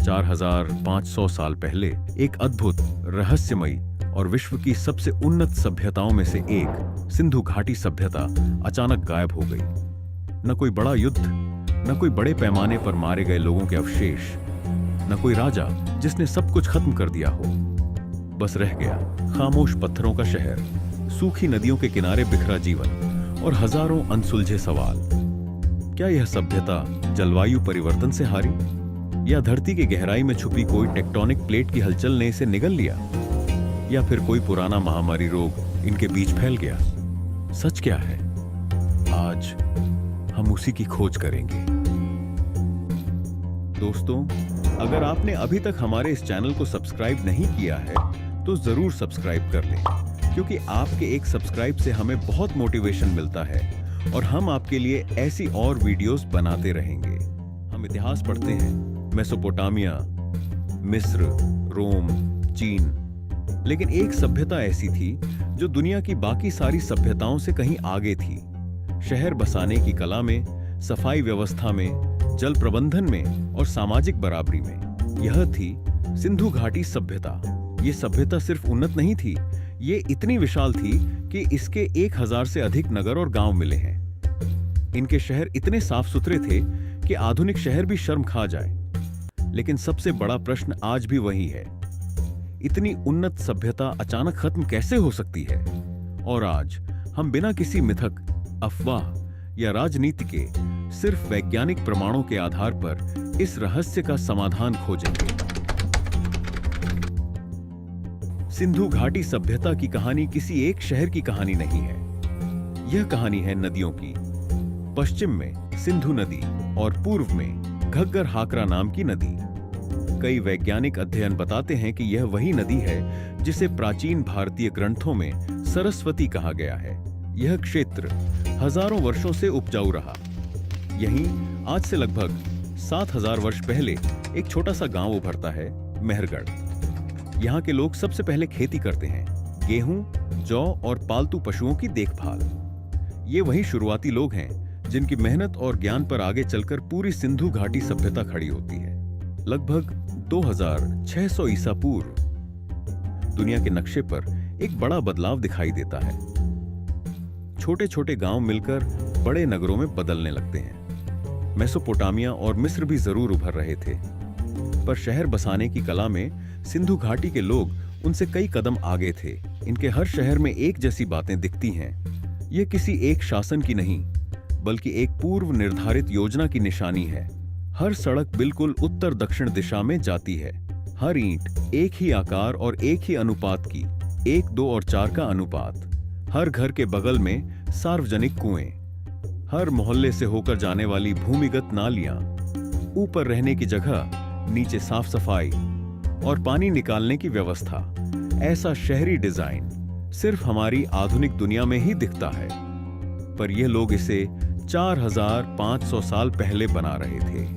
4500 साल पहले एक अद्भुत, रहस्यमयी और विश्व की सबसे उन्नत सभ्यताओं में से एक सिंधु घाटी सभ्यता अचानक गायब हो गई। न कोई बड़ा युद्ध, न कोई बड़े पैमाने पर मारे गए लोगों के अवशेष, न कोई राजा जिसने सब कुछ खत्म कर दिया हो। बस रह गया खामोश पत्थरों का शहर, सूखी नदियों के किनारे बिखरा जीवन और हजारों अनसुलझे सवाल। क्या यह सभ्यता जलवायु परिवर्तन से हारी, या धरती की गहराई में छुपी कोई टेक्टोनिक प्लेट की हलचल ने इसे निगल लिया, या फिर कोई पुराना महामारी रोग इनके बीच फैल गया? सच क्या है? आज हम उसी की खोज करेंगे। दोस्तों, अगर आपने अभी तक हमारे इस चैनल को सब्सक्राइब नहीं किया है तो जरूर सब्सक्राइब कर लें, क्योंकि आपके एक सब्सक्राइब से हमें बहुत मोटिवेशन मिलता है और हम आपके लिए ऐसी और वीडियोस बनाते रहेंगे। हम इतिहास पढ़ते हैं, मेसोपोटामिया, मिस्र, रोम, चीन, लेकिन एक सभ्यता ऐसी थी जो दुनिया की बाकी सारी सभ्यताओं से कहीं आगे थी। शहर बसाने की कला में, सफाई व्यवस्था में, जल प्रबंधन में और सामाजिक बराबरी में। यह थी सिंधु घाटी सभ्यता। ये सभ्यता सिर्फ उन्नत नहीं थी, ये इतनी विशाल थी कि इसके 1000 से अधिक नगर और गांव मिले हैं। इनके शहर इतने साफ सुथरे थे कि आधुनिक शहर भी शर्म खा जाए। लेकिन सबसे बड़ा प्रश्न आज भी वही है, इतनी उन्नत सभ्यता अचानक खत्म कैसे हो सकती है? और आज हम बिना किसी मिथक, अफवाह या राजनीति के सिर्फ वैज्ञानिक प्रमाणों के आधार पर इस रहस्य का समाधान खोजेंगे। सिंधु घाटी सभ्यता की कहानी किसी एक शहर की कहानी नहीं है। यह कहानी है नदियों की। पश्चिम में सिंधु नदी और पूर्व में घग्गर हाकरा नाम की नदी। कई वैज्ञानिक अध्ययन बताते हैं कि यह वही नदी है जिसे प्राचीन भारतीय ग्रंथों में सरस्वती कहा गया है। यह क्षेत्र हजारों वर्षों से उपजाऊ रहा। यहीं आज से लगभग 7000 वर्ष पहले एक छोटा सा गांव उभरता है, मेहरगढ़। यहाँ के लोग सबसे पहले खेती करते हैं, गेहूं, जौ और पालतू पशुओं की देखभाल। ये वही शुरुआती लोग हैं जिनकी मेहनत और ज्ञान पर आगे चलकर पूरी सिंधु घाटी सभ्यता खड़ी होती है। लगभग 2600 ईसा पूर्व दुनिया के नक्शे पर एक बड़ा बदलाव दिखाई देता है। छोटे छोटे गांव मिलकर बड़े नगरों में बदलने लगते हैं। मेसोपोटामिया और मिस्र भी जरूर उभर रहे थे, पर शहर बसाने की कला में सिंधु घाटी के लोग उनसे कई कदम आगे थे। इनके हर शहर में एक जैसी बातें दिखती हैं। यह किसी एक शासन की नहीं, बल्कि एक पूर्व निर्धारित योजना की निशानी है। हर सड़क बिल्कुल उत्तर दक्षिण दिशा में जाती है। हर ईंट एक ही आकार और एक ही अनुपात की, 1, 2 और 4 का अनुपात। हर घर के बगल में सार्वजनिक कुएं, हर मोहल्ले से होकर जाने वाली भूमिगत नालियां, ऊपर रहने की जगह, नीचे साफ सफाई और पानी निकालने की व्यवस्था। ऐसा शहरी डिजाइन सिर्फ हमारी आधुनिक दुनिया में ही दिखता है, पर ये लोग इसे 4500 साल पहले बना रहे थे।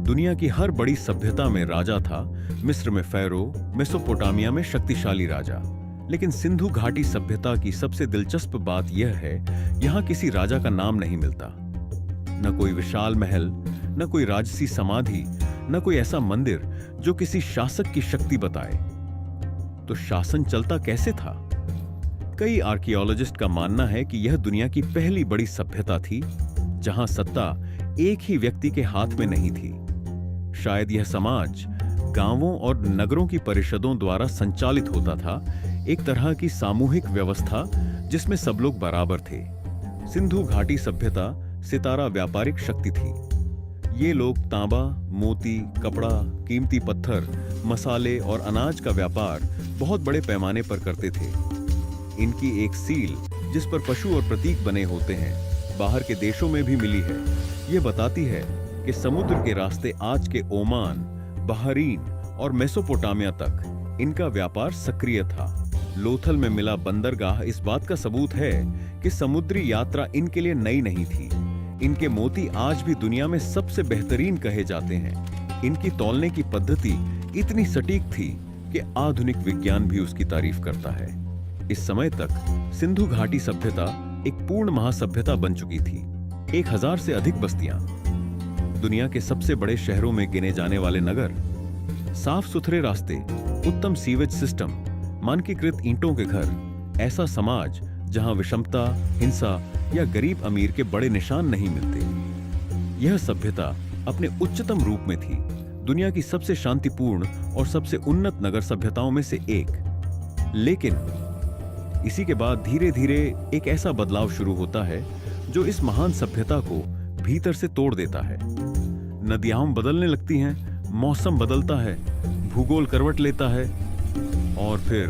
दुनिया की हर बड़ी सभ्यता में राजा था। मिस्र में फैरो, मेसोपोटामिया में शक्तिशाली राजा। लेकिन सिंधु घाटी सभ्यता की सबसे दिलचस्प बात यह है, यहां किसी राजा का नाम नहीं मिलता। न कोई विशाल महल, न कोई राजसी समाधि, न कोई ऐसा मंदिर जो किसी शासक की शक्ति बताए। तो शासन चलता कैसे था? कई आर्कियोलॉजिस्ट का मानना है कि यह दुनिया की पहली बड़ी सभ्यता थी जहां सत्ता एक ही व्यक्ति के हाथ में नहीं थी। शायद यह समाज गांवों और नगरों की परिषदों द्वारा संचालित होता था, एक तरह की सामूहिक व्यवस्था जिसमें सब लोग बराबर थे। सिंधु घाटी सभ्यता सितारा व्यापारिक शक्ति थी। ये लोग तांबा, मोती, कपड़ा, कीमती पत्थर, मसाले और अनाज का व्यापार बहुत बड़े पैमाने पर करते थे। इनकी एक सील जिस पर पशु और प्रतीक बने होते हैं, बाहर के देशों में भी मिली है। ये बताती है कि समुद्र के रास्ते आज के ओमान, बहरीन और मेसोपोटामिया तक इनका व्यापार सक्रिय था। लोथल में मिला बंदरगाह इस बात का सबूत है कि समुद्री यात्रा इनके लिए नई नहीं थी। इनके मोती आज भी दुनिया में सबसे बेहतरीन कहे जाते हैं। इनकी तौलने की पद्धति इतनी सटीक थी कि आधुनिक विज्ञान भी उसकी तारीफ करता है। इस समय तक सिंधु घाटी सभ्यता एक पूर्ण महासभ्यता बन चुकी थी। 1000 से अधिक बस्तियां, दुनिया के सबसे बड़े शहरों में गिने जाने वाले नगर, साफ सुथरे रास्ते, उत्तम सीवेज सिस्टम, मानकीकृत ईंटों के घर, ऐसा समाज जहां विषमता, हिंसा या गरीब अमीर के बड़े निशान नहीं मिलते। यह सभ्यता अपने उच्चतम रूप में थी, दुनिया की सबसे शांतिपूर्ण और सबसे उन्नत नगर सभ्यताओं में से एक। लेकिन इसी के बाद धीरे धीरे एक ऐसा बदलाव शुरू होता है जो इस महान सभ्यता को भीतर से तोड़ देता है। नदियां बदलने लगती हैं, मौसम बदलता है, भूगोल करवट लेता है और फिर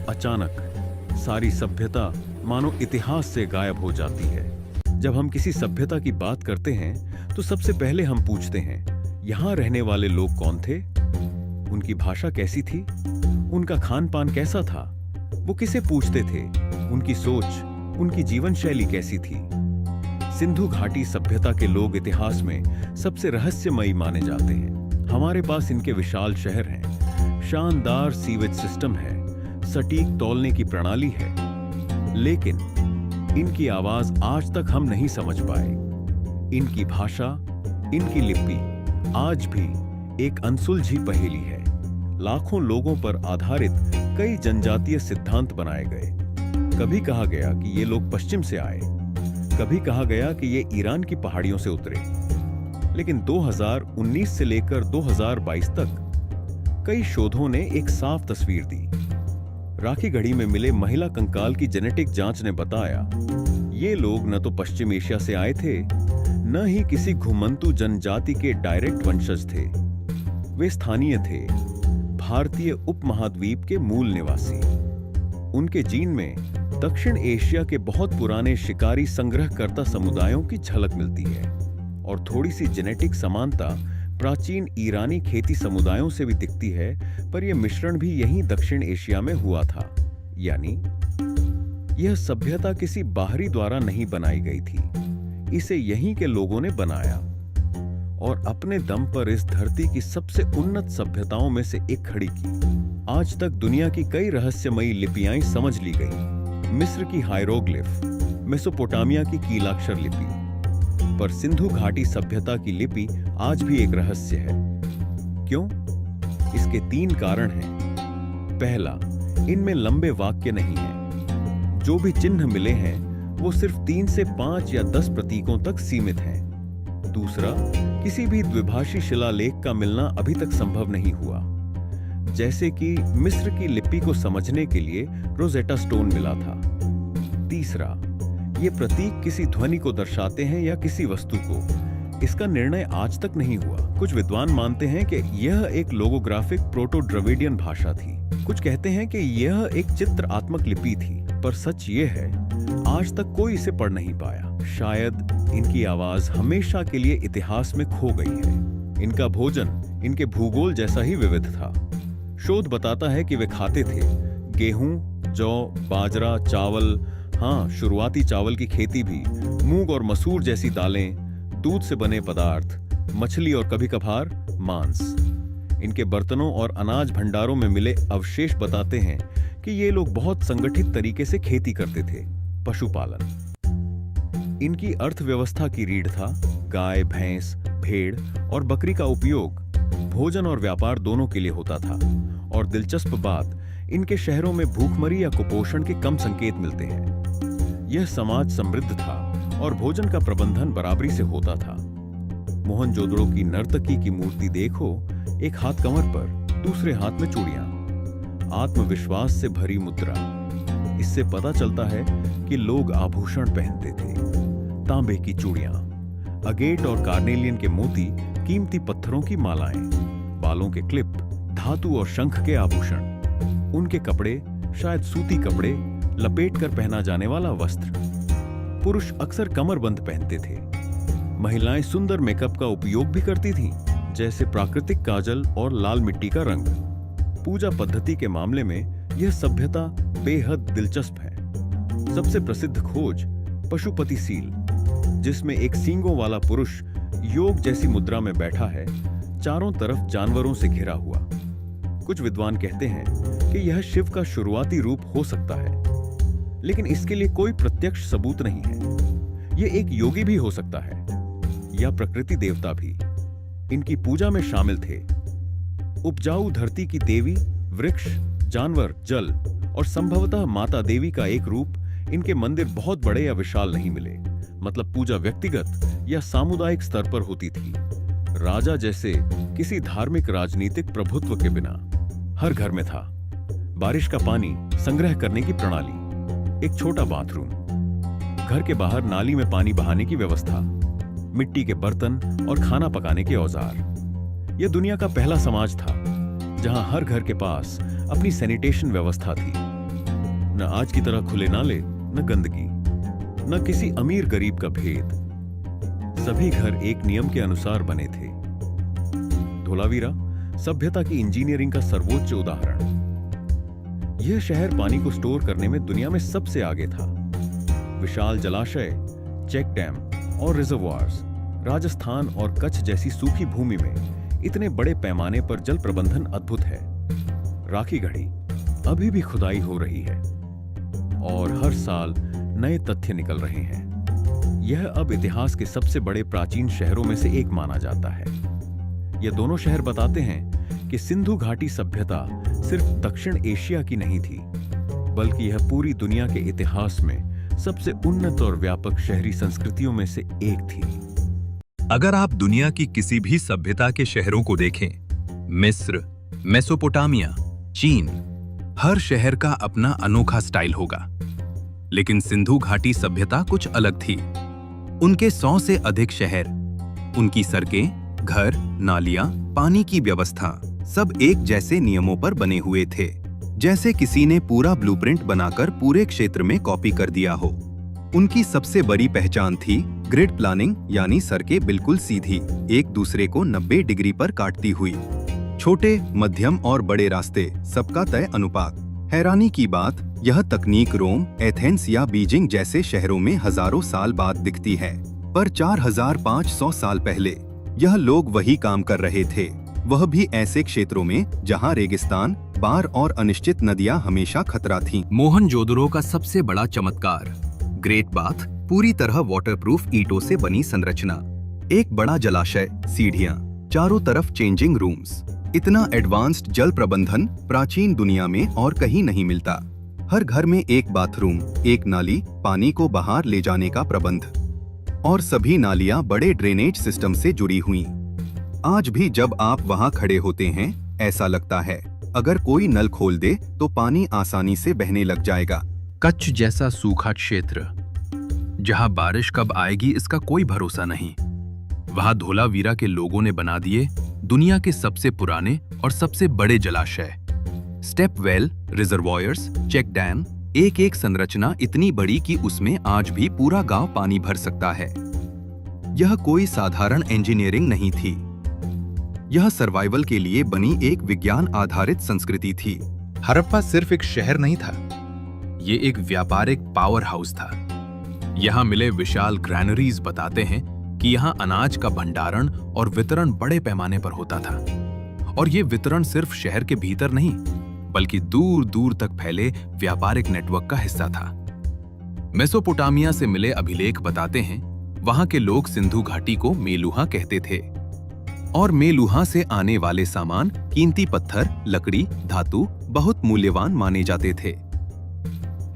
अचानक सारी सभ्यता मानो इतिहास से गायब हो जाती है। जब हम किसी सभ्यता की बात करते हैं तो सबसे पहले हम पूछते हैं, यहां रहने वाले लोग कौन थे? उनकी भाषा कैसी थी? उनका खान पान कैसा था? वो किसे पूछते थे? उनकी सोच, उनकी जीवन शैली कैसी थी? सिंधु घाटी सभ्यता के लोग इतिहास में सबसे रहस्यमयी माने जाते हैं। हमारे पास इनके विशाल शहर हैं, शानदार सीवेज सिस्टम है, सटीक तौलने की प्रणाली है, लेकिन इनकी आवाज आज तक हम नहीं समझ पाए। इनकी भाषा, इनकी लिपि आज भी एक अनसुलझी पहेली है। लाखों लोगों पर आधारित कई जनजातीय सिद्धांत बनाए गए। कभी कहा गया कि ये लोग पश्चिम से आए, कभी कहा गया कि ये ईरान की पहाड़ियों से उतरे, लेकिन 2019 से लेकर 2022 तक कई शोधों ने एक साफ तस्वीर दी। राखीगढ़ी में मिले महिला कंकाल की जेनेटिक जांच ने बताया ये लोग न तो पश्चिम एशिया से आए थे, न ही किसी घुमंतु जनजाति के डायरेक्ट वंशज थे। वे स्थानीय थे, भारतीय उपमहाद्वीप के मूल निवासी। उनके जीन में दक्षिण एशिया के बहुत पुराने शिकारी संग्रहकर्ता समुदायों की झलक मिलती है और थोड़ी सी जेनेटिक समानता प्राचीन ईरानी खेती समुदायों से भी दिखती है, पर यह मिश्रण भी यहीं दक्षिण एशिया में हुआ था। यानी यह सभ्यता किसी बाहरी द्वारा नहीं बनाई गई थी, इसे यहीं के लोगों ने बनाया और अपने दम पर इस धरती की सबसे उन्नत सभ्यताओं में से एक खड़ी की। आज तक दुनिया की कई रहस्यमयी लिपियां समझ ली गई। मिस्र की हायरोग्लिफ, मेसोपोटामिया की कीलाक्षर लिपि, पर सिंधु घाटी सभ्यता की लिपि आज भी एक रहस्य है। क्यों? इसके 3 कारण हैं। पहला, इनमें लंबे वाक्य नहीं हैं। जो भी चिन्ह मिले हैं वो सिर्फ 3 से 5 या 10 प्रतीकों तक सीमित हैं। दूसरा, किसी भी द्विभाषी शिलालेख का मिलना अभी तक संभव नहीं हुआ। जैसे कि मिस्र की लिपि को समझने के लिए रोजेटा स्टोन मिला था। तीसरा, ये प्रतीक किसी ध्वनि को दर्शाते हैं या किसी वस्तु को, इसका निर्णय आज तक नहीं हुआ। कुछ विद्वान मानते हैं कि यह एक लोगोग्राफिक प्रोटो द्रविडियन भाषा थी, कुछ कहते हैं कि यह एक चित्रात्मक लिपि थी, पर सच ये है आज तक कोई इसे पढ़ नहीं पाया। शायद इनकी आवाज हमेशा के लिए इतिहास में खो गई है। इनका भोजन इनके भूगोल जैसा ही विविध था। शोध बताता है कि वे खाते थे गेहूं, जौ, बाजरा, चावल, हाँ, शुरुआती चावल की खेती भी, मूंग और मसूर जैसी दालें, दूध से बने पदार्थ, मछली और कभी कभार मांस। इनके बर्तनों और अनाज भंडारों में मिले अवशेष बताते हैं कि ये लोग बहुत संगठित तरीके से खेती करते थे। पशुपालन इनकी अर्थव्यवस्था की रीढ़ था। गाय, भैंस, भेड़ और बकरी का उपयोग भोजन और व्यापार दोनों के लिए होता था। और दिलचस्प बात, इनके शहरों में भूखमरी या कुपोषण के कम संकेत मिलते हैं। यह समाज समृद्ध था और भोजन का प्रबंधन बराबरी से होता था। मोहनजोदड़ो की नर्तकी की मूर्ति देखो, एक हाथ कमर पर, दूसरे हाथ में चूड़ियां, आत्मविश्वास से भरी मुद्रा। इससे पता चलता है कि लोग आभूषण पहनते थे। तांबे की चूड़ियां, अगेट और कार्नेलियन के मोती, कीमती पत्थरों की मालाएं, बालों के क्लिप, धातु और शंख के आभूषण। उनके कपड़े शायद सूती कपड़े, लपेट कर पहना जाने वाला वस्त्र। पुरुष अक्सर कमरबंद पहनते थे। महिलाएं सुंदर मेकअप का उपयोग भी करती थीं, जैसे प्राकृतिक काजल और लाल मिट्टी का रंग। पूजा पद्धति के मामले में यह सभ्यता बेहद दिलचस्प है। सबसे प्रसिद्ध खोज पशुपति सील, जिसमें एक सींगों वाला पुरुष योग जैसी मुद्रा में बैठा है, चारों तरफ जानवरों से घिरा हुआ। कुछ विद्वान कहते हैं कि यह शिव का शुरुआती रूप हो सकता है, लेकिन इसके लिए कोई प्रत्यक्ष सबूत नहीं है। यह एक योगी भी हो सकता है या प्रकृति देवता भी। इनकी पूजा में शामिल थे उपजाऊ धरती की देवी, वृक्ष, जानवर, जल और संभवतः माता देवी का एक रूप इनके मंदिर बहुत बड़े या विशाल नहीं मिले। मतलब पूजा व्यक्तिगत या सामुदायिक स्तर पर होती थी, राजा जैसे किसी धार्मिक राजनीतिक प्रभुत्व के बिना। हर घर में था बारिश का पानी संग्रह करने की प्रणाली, एक छोटा बाथरूम, घर के बाहर नाली में पानी बहाने की व्यवस्था, मिट्टी के बर्तन और खाना पकाने के औजार। यह दुनिया का पहला समाज था जहां हर घर के पास अपनी सैनिटेशन व्यवस्था थी। न आज की तरह खुले नाले, न गंदगी, न किसी अमीर गरीब का भेद। सभी घर एक नियम के अनुसार बने थे। धोलावीरा सभ्यता की इंजीनियरिंग का सर्वोच्च उदाहरण। यह शहर पानी को स्टोर करने में दुनिया में सबसे आगे था। विशाल जलाशय, चेक डैम और रिजर्वॉयर्स। राजस्थान और कच्छ जैसी सूखी भूमि में इतने बड़े पैमाने पर जल प्रबंधन अद्भुत है। राखी गढ़ी अभी भी खुदाई हो रही है और हर साल नए तथ्य निकल रहे हैं। यह अब इतिहास के सबसे बड़े प्राचीन शहरों में से एक माना जाता है। ये दोनों शहर बताते हैं कि सिंधु घाटी सभ्यता सिर्फ दक्षिण एशिया की नहीं थी, बल्कि यह पूरी दुनिया के इतिहास में सबसे उन्नत और व्यापक शहरी संस्कृतियों में से एक थी। अगर आप दुनिया की किसी भी सभ्यता के शहरों को देखें, मिस्र, मेसोपोटामिया, चीन, हर शहर का अपना अनोखा स्टाइल होगा। लेकिन सिंधु घाटी सभ्यता कुछ अलग थी। उनके 100 से अधिक शहर, उनकी सड़कें, घर, नालियां, पानी की व्यवस्था सब एक जैसे नियमों पर बने हुए थे, जैसे किसी ने पूरा ब्लूप्रिंट बनाकर पूरे क्षेत्र में कॉपी कर दिया हो। उनकी सबसे बड़ी पहचान थी ग्रिड प्लानिंग, यानी सड़कें बिल्कुल सीधी, एक दूसरे को 90 डिग्री पर काटती हुई। छोटे, मध्यम और बड़े रास्ते, सबका तय अनुपात। हैरानी की बात, यह तकनीक रोम, एथेंस या बीजिंग जैसे शहरों में हजारों साल बाद दिखती है, पर 4500 साल पहले यह लोग वही काम कर रहे थे, वह भी ऐसे क्षेत्रों में जहां रेगिस्तान, बाढ़ और अनिश्चित नदियां हमेशा खतरा थीं। मोहनजोदड़ो का सबसे बड़ा चमत्कार, ग्रेट बाथ, पूरी तरह वाटरप्रूफ ईंटों से बनी संरचना, एक बड़ा जलाशय, सीढ़ियां, चारों तरफ चेंजिंग रूम्स। इतना एडवांस्ड जल प्रबंधन प्राचीन दुनिया में और कहीं नहीं मिलता। हर घर में एक बाथरूम, एक नाली, पानी को बाहर ले जाने का प्रबंध, और सभी नालियां बड़े ड्रेनेज सिस्टम से जुड़ी हुई। आज भी जब आप वहां खड़े होते हैं, ऐसा लगता है अगर कोई नल खोल दे तो पानी आसानी से बहने लग जाएगा। कच्छ जैसा सूखा क्षेत्र, जहां बारिश कब आएगी इसका कोई भरोसा नहीं, वहां धोलावीरा के लोगों ने बना दिए दुनिया के सबसे पुराने और सबसे बड़े जलाशय। Step well, reservoirs, check dam, एक एक संरचना इतनी बड़ी कि उसमें आज भी पूरा गांव पानी भर सकता है। यह कोई साधारण इंजीनियरिंग नहीं थी, यह सर्वाइवल के लिए बनी एक विज्ञान आधारित संस्कृति थी। हड़प्पा सिर्फ एक शहर नहीं था, ये एक व्यापारिक पावर हाउस था। यहाँ मिले विशाल ग्रैनरीज बताते हैं कि यहाँ अनाज का भंडारण और वितरण बड़े पैमाने पर होता था, और ये वितरण सिर्फ शहर के भीतर नहीं बल्कि दूर दूर तक फैले व्यापारिक नेटवर्क का हिस्सा था। मेसोपोटामिया से मिले अभिलेख बताते हैं वहां के लोग सिंधु घाटी को मेलुहा कहते थे, और मेलुहा से आने वाले सामान, कीमती पत्थर, लकड़ी, धातु बहुत मूल्यवान माने जाते थे।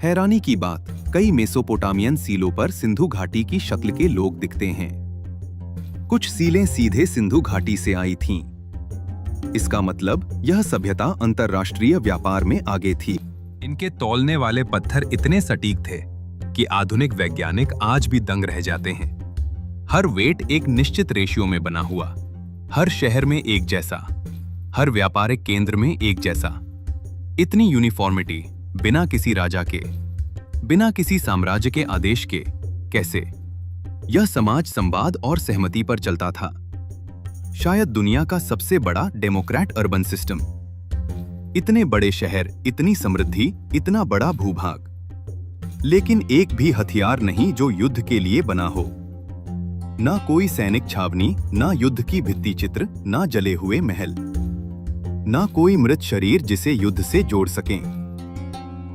हैरानी की बात, कई मेसोपोटामियन सीलों पर सिंधु घाटी की शक्ल के लोग दिखते हैं। कुछ सीलें सीधे सिंधु घाटी से आई थीं। इसका मतलब यह सभ्यता अंतरराष्ट्रीय व्यापार में आगे थी। इनके तौलने वाले पत्थर इतने सटीक थे कि आधुनिक वैज्ञानिक आज भी दंग रह जाते हैं। हर वेट एक निश्चित रेशियो में बना हुआ, हर शहर में एक जैसा, हर व्यापारिक केंद्र में एक जैसा। इतनी यूनिफॉर्मिटी बिना किसी राजा के, बिना किसी साम्राज्य के आदेश के कैसे? यह समाज संवाद और सहमति पर चलता था। शायद दुनिया का सबसे बड़ा डेमोक्रेट अर्बन सिस्टम। इतने बड़े शहर, इतनी समृद्धि, इतना बड़ा भूभाग, लेकिन एक भी हथियार नहीं जो युद्ध के लिए बना हो। ना कोई सैनिक छावनी, ना युद्ध की भित्ति चित्र, ना जले हुए महल, ना कोई मृत शरीर जिसे युद्ध से जोड़ सकें।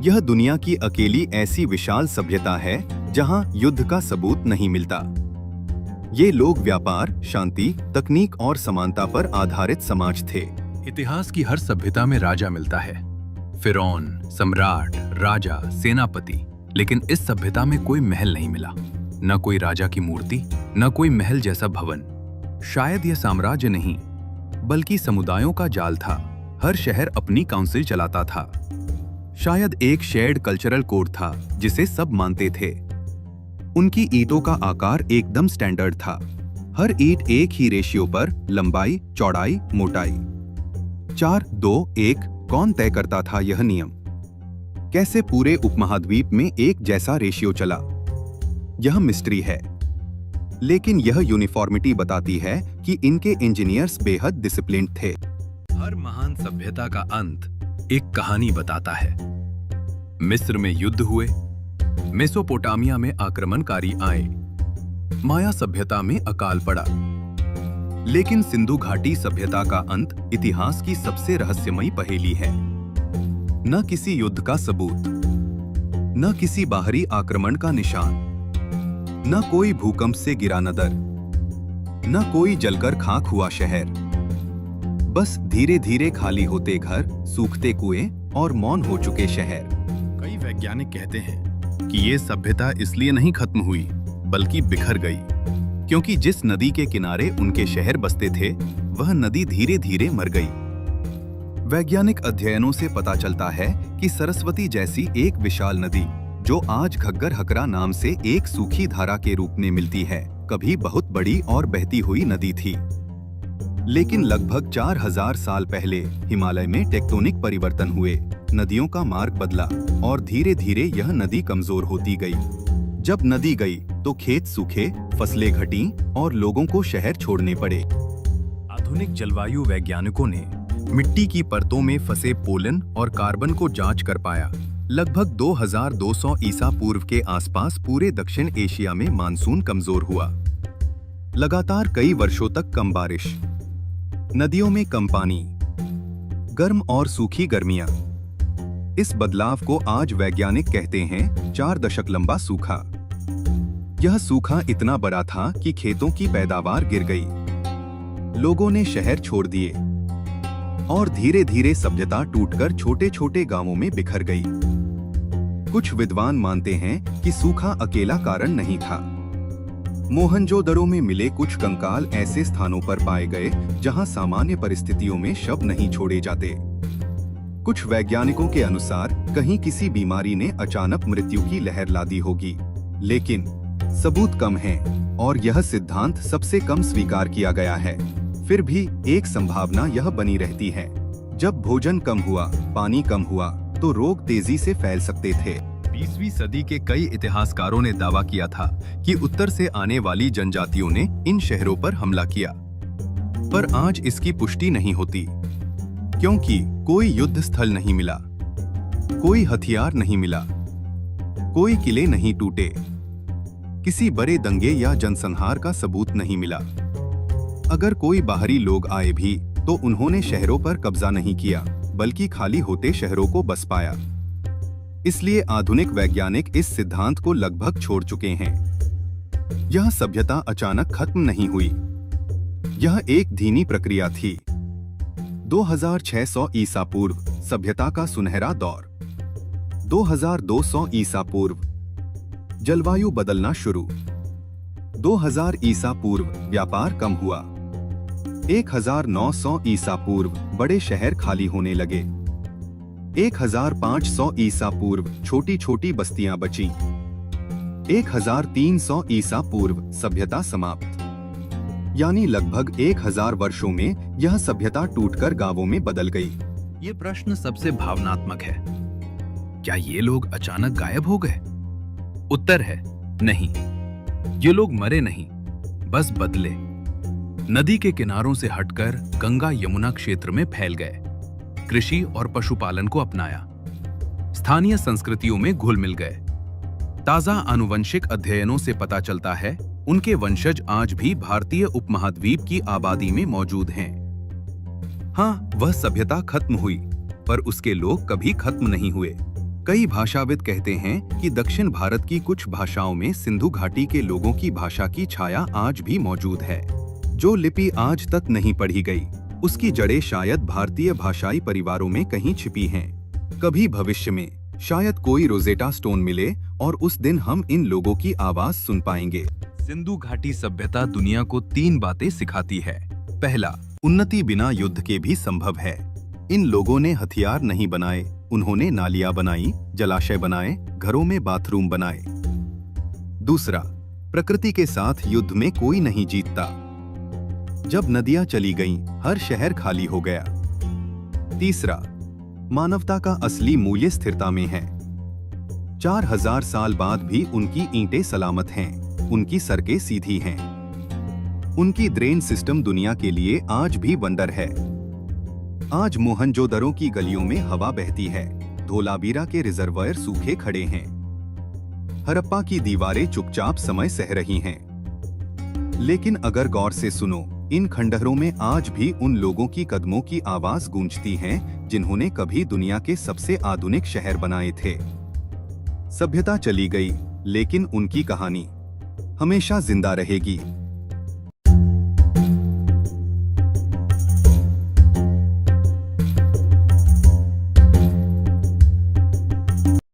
यह दुनिया की अकेली ऐसी विशाल सभ्यता है जहां युद्ध का सबूत नहीं मिलता। ये लोग व्यापार, शांति, तकनीक और समानता पर आधारित समाज थे। इतिहास की हर सभ्यता में राजा मिलता है, फिरौन, सम्राट, राजा, सेनापति। लेकिन इस सभ्यता में कोई महल नहीं मिला, न कोई राजा की मूर्ति, न कोई महल जैसा भवन। शायद यह साम्राज्य नहीं, बल्कि समुदायों का जाल था। हर शहर अपनी काउंसिल चलाता था। शायद एक शेयर्ड कल्चरल कोड था जिसे सब मानते थे। उनकी ईंटों का आकार एकदम स्टैंडर्ड था। हर ईंट एक ही रेशियो पर लंबाई, चौड़ाई, मोटाई 4-2-1। कौन तय करता था यह नियम? कैसे पूरे उपमहाद्वीप में एक जैसा रेशियो चला? यह मिस्ट्री है। लेकिन यह यूनिफॉर्मिटी बताती है कि इनके इंजीनियर्स बेहद डिसिप्लिन्ड थे। हर महान सभ्यता का अंत एक कहानी बताता है। मिस्र में युद्ध हुए, मेसोपोटामिया में आक्रमणकारी आए, माया सभ्यता में अकाल पड़ा। लेकिन सिंधु घाटी सभ्यता का अंत इतिहास की सबसे रहस्यमयी पहेली है। न किसी युद्ध का सबूत, न किसी बाहरी आक्रमण का निशान, न कोई भूकंप से गिरा नगर, न कोई जलकर खाक हुआ शहर। बस धीरे धीरे खाली होते घर, सूखते कुएं और मौन हो चुके शहर। कई वैज्ञानिक कहते हैं कि ये सभ्यता इसलिए नहीं खत्म हुई, बल्कि बिखर गई, क्योंकि जिस नदी के किनारे उनके शहर बसते थे, वह नदी धीरे धीरे मर गई। वैज्ञानिक अध्ययनों से पता चलता है कि सरस्वती जैसी एक विशाल नदी, जो आज घग्गर हकरा नाम से एक सूखी धारा के रूप में मिलती है, कभी बहुत बड़ी और बहती हुई नदी थी। लेकिन लगभग 4000 साल पहले हिमालय में टेक्टोनिक परिवर्तन हुए, नदियों का मार्ग बदला और धीरे धीरे यह नदी कमजोर होती गई। जब नदी गई तो खेत सूखे, फसलें घटी और लोगों को शहर छोड़ने पड़े। आधुनिक जलवायु वैज्ञानिकों ने मिट्टी की परतों में फंसे पोलन और कार्बन को जांच कर पाया। लगभग 2200 ईसा पूर्व के आसपास पूरे दक्षिण एशिया में मानसून कमजोर हुआ। लगातार कई वर्षों तक कम बारिश, नदियों में कम पानी, गर्म और सूखी गर्मियां। इस बदलाव को आज वैज्ञानिक कहते हैं 4 दशक लंबा सूखा। यह सूखा इतना बड़ा था कि खेतों की पैदावार गिर गई, लोगों ने शहर छोड़ दिए और धीरे धीरे सभ्यता टूटकर छोटे छोटे गांवों में बिखर गई। कुछ विद्वान मानते हैं कि सूखा अकेला कारण नहीं था। मोहनजोदड़ो में मिले कुछ कंकाल ऐसे स्थानों पर पाए गए जहां सामान्य परिस्थितियों में शव नहीं छोड़े जाते। कुछ वैज्ञानिकों के अनुसार कहीं किसी बीमारी ने अचानक मृत्यु की लहर ला दी होगी, लेकिन सबूत कम हैं और यह सिद्धांत सबसे कम स्वीकार किया गया है। फिर भी एक संभावना यह बनी रहती है, जब भोजन कम हुआ, पानी कम हुआ, तो रोग तेजी से फैल सकते थे। 20वीं सदी के कई इतिहासकारों ने दावा किया था कि उत्तर से आने वाली जनजातियों ने इन शहरों पर हमला किया, पर आज इसकी पुष्टि नहीं होती, क्योंकि कोई युद्ध स्थल नहीं मिला, कोई हथियार नहीं मिला, कोई किले नहीं टूटे, किसी बड़े दंगे या जनसंहार का सबूत नहीं मिला। अगर कोई बाहरी लोग आए भी तो उन्होंने शहरों पर कब्जा नहीं किया, बल्कि खाली होते शहरों को बस पाया। इसलिए आधुनिक वैज्ञानिक इस सिद्धांत को लगभग छोड़ चुके हैं। यह सभ्यता अचानक खत्म नहीं हुई, यह एक धीमी प्रक्रिया थी। 2600 ईसा पूर्व सभ्यता का सुनहरा दौर, 2200 ईसा पूर्व जलवायु बदलना शुरू, 2000 ईसा पूर्व व्यापार कम हुआ, 1900 ईसा पूर्व बड़े शहर खाली होने लगे, 1500 ईसा पूर्व छोटी छोटी बस्तियां बची, 1300 ईसा पूर्व सभ्यता समाप्त। यानी लगभग 1000 वर्षों में यह सभ्यता टूटकर गांवों में बदल गई। ये प्रश्न सबसे भावनात्मक है। क्या ये लोग अचानक गायब हो गए? उत्तर है नहीं, ये लोग मरे नहीं, बस बदले। नदी के किनारों से हटकर गंगा यमुना क्षेत्र में फैल गए, कृषि और पशुपालन को अपनाया, स्थानीय संस्कृतियों में घुल मिल गए। ताजा आनुवंशिक अध्ययनों से पता चलता है उनके वंशज आज भी भारतीय उपमहाद्वीप की आबादी में मौजूद हैं। हाँ, वह सभ्यता खत्म हुई, पर उसके लोग कभी खत्म नहीं हुए। कई भाषाविद कहते हैं कि दक्षिण भारत की कुछ भाषाओं में सिंधु घाटी के लोगों की भाषा की छाया आज भी मौजूद है, जो लिपि आज तक नहीं पढ़ी गई। उसकी जड़ें शायद भारतीय भाषाई परिवारों में कहीं छिपी हैं। कभी भविष्य में शायद कोई रोजेटा स्टोन मिले और उस दिन हम इन लोगों की आवाज सुन पाएंगे। सिंधु घाटी सभ्यता दुनिया को 3 बातें सिखाती है। पहला, उन्नति बिना युद्ध के भी संभव है। इन लोगों ने हथियार नहीं बनाए, उन्होंने नालियां बनाई, जलाशय बनाए, घरों में बाथरूम बनाए। दूसरा, प्रकृति के साथ युद्ध में कोई नहीं जीतता। जब नदियां चली गईं, हर शहर खाली हो गया। तीसरा, मानवता का असली मूल्य स्थिरता में है। 4000 साल बाद भी उनकी ईंटें सलामत हैं, उनकी सड़कें सीधी हैं, उनकी ड्रेन सिस्टम दुनिया के लिए आज भी वंडर है। आज मोहनजोदड़ो की गलियों में हवा बहती है, धोलावीरा के रिजर्वायर सूखे खड़े हैं, हड़प्पा की दीवारें चुपचाप समय सह रही हैं। लेकिन अगर गौर से सुनो, इन खंडहरों में आज भी उन लोगों की कदमों की आवाज गूंजती है जिन्होंने कभी दुनिया के सबसे आधुनिक शहर बनाए थे। सभ्यता चली गई, लेकिन उनकी कहानी हमेशा जिंदा रहेगी।